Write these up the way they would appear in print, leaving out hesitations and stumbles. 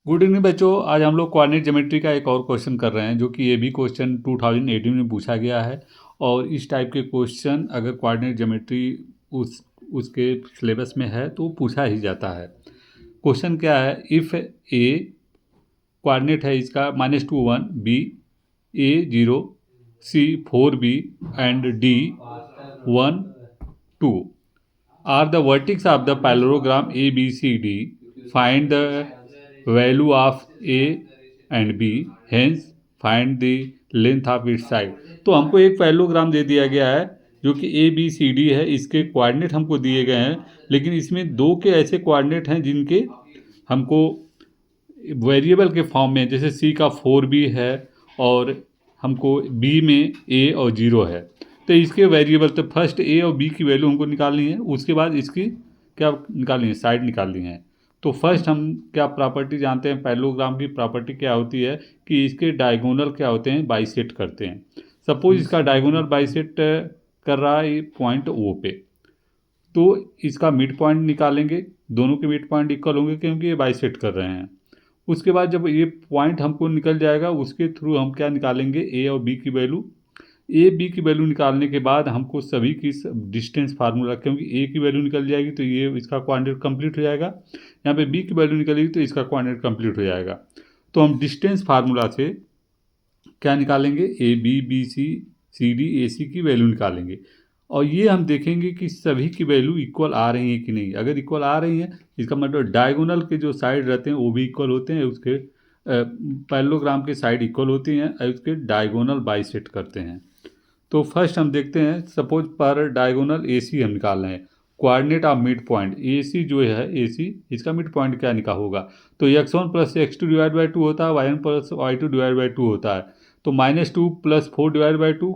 Good evening बच्चों। आज हम लोग कोऑर्डिनेट ज्योमेट्री का एक और क्वेश्चन कर रहे हैं, जो कि ये भी क्वेश्चन 2018 में पूछा गया है। और इस टाइप के क्वेश्चन अगर कोऑर्डिनेट ज्योमेट्री उसके सिलेबस में है तो पूछा ही जाता है। क्वेश्चन क्या है, इफ़ ए कोऑर्डिनेट है इसका -2 1, B A 0, C 4B and D 1 2 are the vertex of the parallelogram ABCD. Find the value of A and B. Hence, find the length of its side. तो हमको एक parallelogram दे दिया गया है जो कि ABCD है। इसके कोऑर्डिनेट हमको दिए गए हैं, लेकिन इसमें दो के ऐसे कोऑर्डिनेट हैं जिनके हमको वेरिएबल के फॉर्म में, जैसे C का 4B है और हमको B में A और 0 है। तो इसके वेरिएबल, तो फर्स्ट A और B की वैल्यू हमको निकालनी है, उसके बाद इसकी क्या निकालनी है, साइड निकालनी है। तो फर्स्ट हम क्या प्रॉपर्टी जानते हैं, पैरेललोग्राम की प्रॉपर्टी क्या होती है कि इसके डायगोनल क्या होते हैं, बाइसेक्ट करते हैं। सपोज इसका डायगोनल बाइसेक्ट कर रहा है पॉइंट O पे, तो इसका मिड पॉइंट निकालेंगे। दोनों के मिड पॉइंट इक्वल होंगे क्योंकि ये बाइसेक्ट कर रहे हैं। उसके बाद जब ये पॉइंट हमको निकल जाएगा, उसके थ्रू हम क्या निकालेंगे, ए और बी की वैल्यू। ए बी की वैल्यू निकालने के बाद हमको सभी की डिस्टेंस फार्मूला, क्योंकि ए की वैल्यू निकल जाएगी तो ये इसका कोऑर्डिनेट कंप्लीट हो जाएगा। यहाँ पे बी की वैल्यू निकलेगी तो इसका कोऑर्डिनेट कंप्लीट हो जाएगा। तो हम डिस्टेंस फार्मूला से क्या निकालेंगे, A B B C D A C की वैल्यू निकालेंगे। और ये हम देखेंगे कि सभी की वैल्यू इक्वल आ रही है कि नहीं। अगर इक्वल आ रही हैं, इसका मतलब डायगोनल के जो साइड रहते हैं वो भी इक्वल होते हैं, उसके पैरेललोग्राम के साइड इक्वल होती हैं और उसके डायगोनल बाइसेक्ट करते हैं। तो फर्स्ट हम देखते हैं, सपोज पर डायगोनल AC हम निकाल रहे हैं, coordinate of mid point AC जो है AC, इसका मिड पॉइंट क्या निकाल होगा, तो x1 + x2 / 2 होता है, y1 + y2 / 2 होता है। तो -2 + 4 / 2,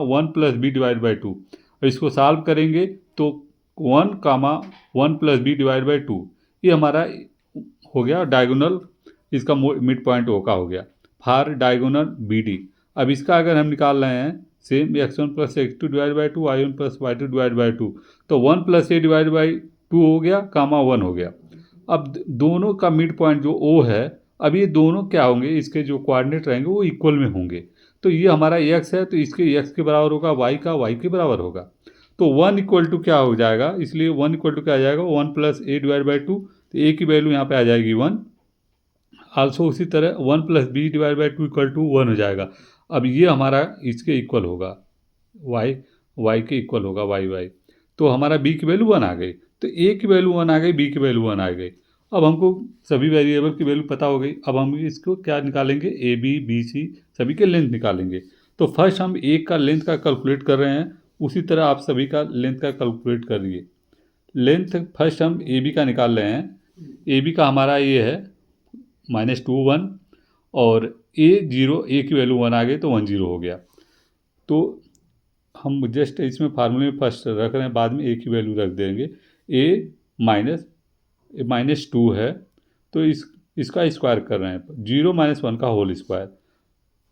1 + b / 2। इसको सॉल्व करेंगे तो 1, 1 + b / 2, ये हमारा हो गया डायगोनल, इसका मिड पॉइंट O का हो गया। फार डायगोनल BD, अब इसका अगर हम निकाल रहे हैं same x1 + x2 / 2, y1 + y2 / 2, तो 1 + a / 2 हो गया, 1 हो गया। अब दोनों का मिड पॉइंट जो O है, अब ये दोनों क्या होंगे, इसके जो कोऑर्डिनेट रहेंगे वो इक्वल में होंगे। तो ये हमारा x है तो इसके x के बराबर होगा, y का y के बराबर होगा। तो 1 = क्या हो जाएगा, इसलिए 1 = क्या आ जाएगा, 1 + a / 2। तो a की वैल्यू यहाँ पे आ जाएगी 1। आल्सो उसी तरह 1 + b / 2 = 1 हो जाएगा। अब ये हमारा इसके इक्वल होगा, y के इक्वल होगा, y। तो हमारा b की वैल्यू 1 आ गई, तो a की वैल्यू 1 आ गई, b की वैल्यू 1 आ गई। अब हमको सभी वेरिएबल की वैल्यू पता हो गई। अब हम इसको क्या निकालेंगे, A B B C सभी के लेंथ निकालेंगे। तो फर्स्ट हम एक का लेंथ का कैलकुलेट कर रहे हैं, उसी तरह आप सभी का लेंथ का कैलकुलेट करिए। लेंथ फर्स्ट हम AB का निकाल रहे हैं। AB का हमारा ये है -2 1, और A की वैल्यू 1 आ गई तो 1 0 हो गया। तो हम जस्ट इसमें फार्मूले में फर्स्ट रख रहे हैं, बाद में A की वैल्यू रख देंगे। A -2 है तो इसका स्क्वायर कर रहे हैं, 0 - 1 का होल स्क्वायर।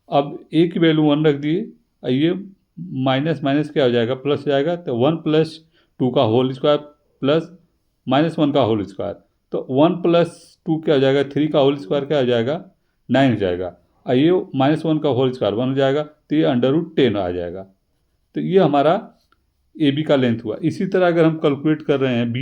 अब A की वैल्यू 1 रख दिए, ये माइनस माइनस क्या हो जाएगा, प्लस हो जाएगा। तो 1 + 2 का होल स्क्वायर प्लस -1 का होल स्क्वायर। तो 1 + 2 क्या हो जाएगा, 3 का होल स्क्वायर क्या हो जाएगा, 9 हो जाएगा। और ये -1 का होल स्क्वायर 1 हो जाएगा, तो ये √10 आ जाएगा। तो ये हमारा AB का लेंथ हुआ। इसी तरह अगर हम कैलकुलेट कर रहे हैं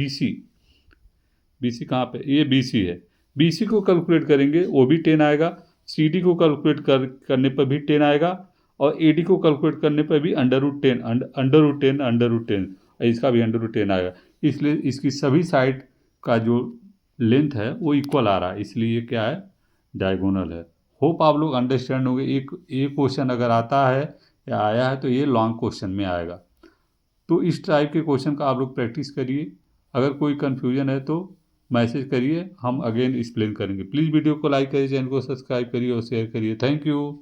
BC कहाँ पे, ये BC है, BC को कैलकुलेट करेंगे वो भी 10 आएगा। CD को कैलकुलेट करने पर भी 10 आएगा, और AD को कैलकुलेट करने पर भी √10 √10 इसका भी √10 आएगा। इसलिए इसकी सभी साइड का जो लेंथ है वो इक्वल आ रहा है, इसलिए ये क्या है, डायगोनल है। होप आप लोग अंडरस्टैंड होंगे। एक क्वेश्चन अगर आता है या आया है तो ये लॉन्ग क्वेश्चन में आएगा। तो इस टाइप के क्वेश्चन का आप लोग प्रैक्टिस करिए। अगर कोई कन्फ्यूजन है तो मैसेज करिए, हम अगेन एक्सप्लेन करेंगे। प्लीज़ वीडियो को लाइक करिए, चैनल को सब्सक्राइब करिए और शेयर करिए। Thank you.